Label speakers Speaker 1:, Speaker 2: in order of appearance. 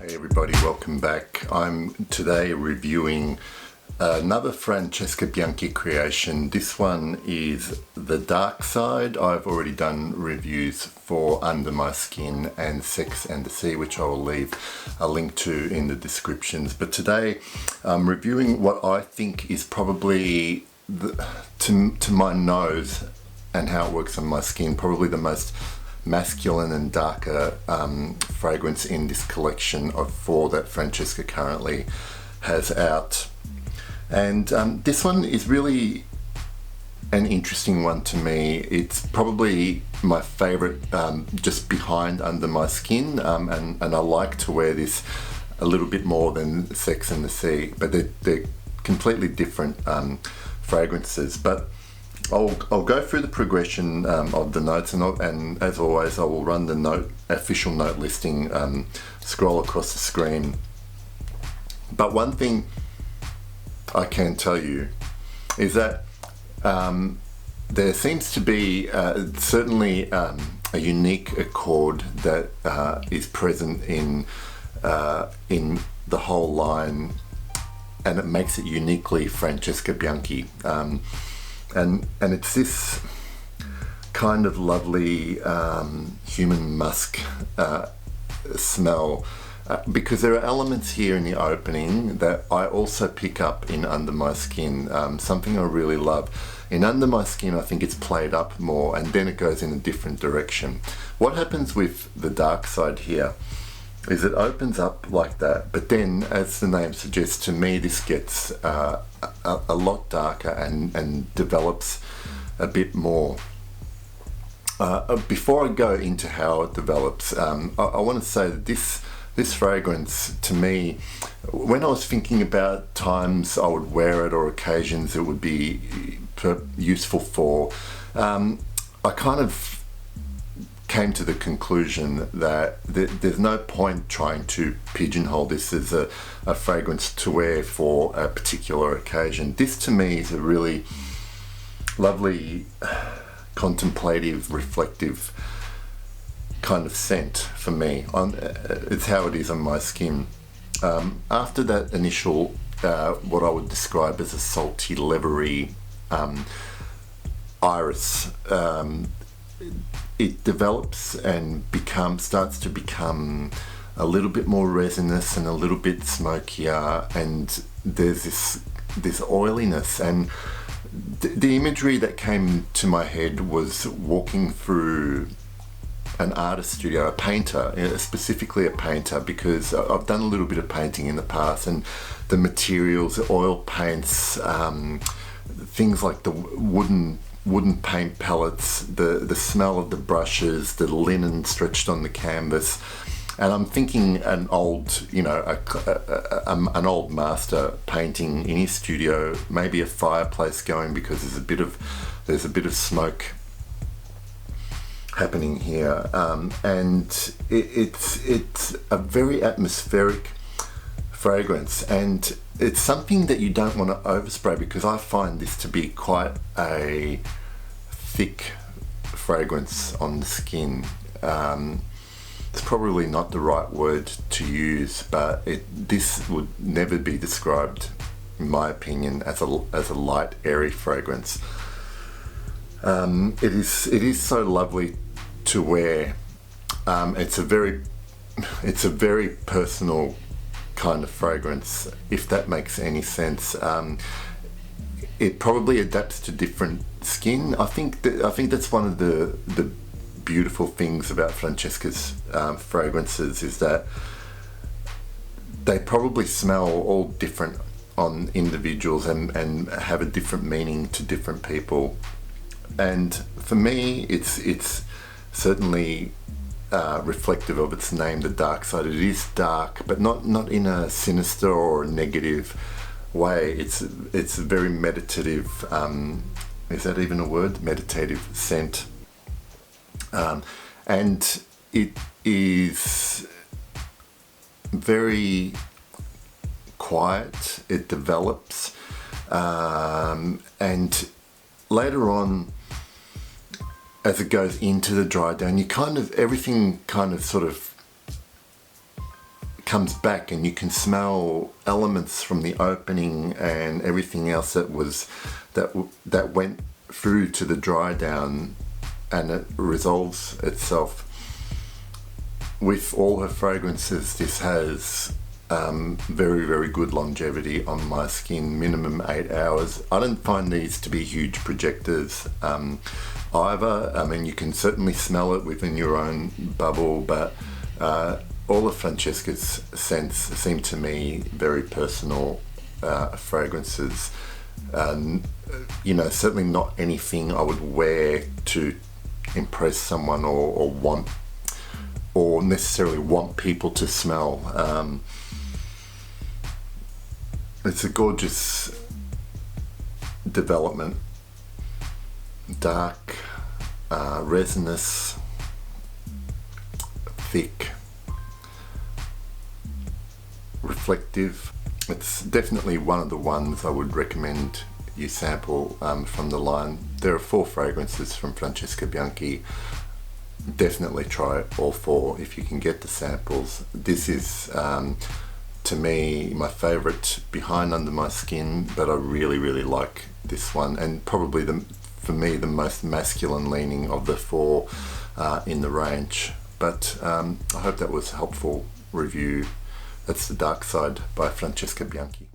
Speaker 1: Hey everybody, welcome back. I'm today reviewing another Francesca Bianchi creation. This one is The Dark Side. I've already done reviews for Under My Skin and Sex and the Sea, which I will leave a link to in the descriptions. But today I'm reviewing what I think is probably, to my nose and how it works on my skin, probably the most masculine and darker fragrance in this collection of 4 that Francesca currently has out. And this one is really an interesting one to me. It's probably my favorite, just behind Under My Skin, and I like to wear this a little bit more than Sex and the Sea, but they're completely different fragrances. But I'll go through the progression of the notes, and as always I will run the official note listing, scroll across the screen. But one thing I can tell you is that there seems to be certainly a unique accord that is present in the whole line, and it makes it uniquely Francesca Bianchi. And it's this kind of lovely human musk smell, because there are elements here in the opening that I also pick up in Under My Skin, something I really love. In Under My Skin I think it's played up more, and then it goes in a different direction. What happens with The Dark Side here is it opens up like that, but then, as the name suggests, to me this gets a lot darker and develops a bit more. Before I go into how it develops, I want to say that this fragrance, to me, when I was thinking about times I would wear it or occasions it would be useful for, I kind of came to the conclusion that there's no point trying to pigeonhole this as a fragrance to wear for a particular occasion. This to me is a really lovely, contemplative, reflective kind of scent for me. It's how it is on my skin. After that initial, what I would describe as a salty, leathery iris, it develops and starts to become a little bit more resinous and a little bit smokier, and there's this oiliness. And the imagery that came to my head was walking through an artist studio, a painter, specifically a painter, because I've done a little bit of painting in the past, and the materials, the oil paints, things like the wooden paint pellets, the smell of the brushes, the linen stretched on the canvas. And I'm thinking an old, an old master painting in his studio, maybe a fireplace going, because there's a bit of smoke happening here, and it's a very atmospheric fragrance, and it's something that you don't want to overspray, because I find this to be quite a thick fragrance on the skin. It's probably not the right word to use, but this would never be described, in my opinion, as a light, airy fragrance. It is so lovely to wear. It's a very personal kind of fragrance, if that makes any sense. It probably adapts to different skin. I think that's one of the beautiful things about Francesca's fragrances, is that they probably smell all different on individuals and have a different meaning to different people. And for me, it's certainly reflective of its name, The Dark Side. It is dark, but not in a sinister or negative way. It's a very meditative, is that even a word? Meditative scent. And it is very quiet. It develops, and later on, as it goes into the dry down, everything kind of sort of comes back, and you can smell elements from the opening and everything else that went through to the dry down, and it resolves itself. With all her fragrances, this has very, very good longevity on my skin, minimum 8 hours. I don't find these to be huge projectors either. I mean, you can certainly smell it within your own bubble, but all of Francesca's scents seem to me very personal fragrances. Certainly not anything I would wear to impress someone or necessarily want people to smell. It's a gorgeous development. Dark, resinous, thick, reflective. It's definitely one of the ones I would recommend you sample from the line. There are 4 fragrances from Francesca Bianchi. Definitely try all 4 if you can get the samples. This is to me my favorite behind Under My Skin, but I really, really like this one, and probably for me the most masculine leaning of the 4 in the range. But I hope that was a helpful review. That's The Dark Side by Francesca Bianchi.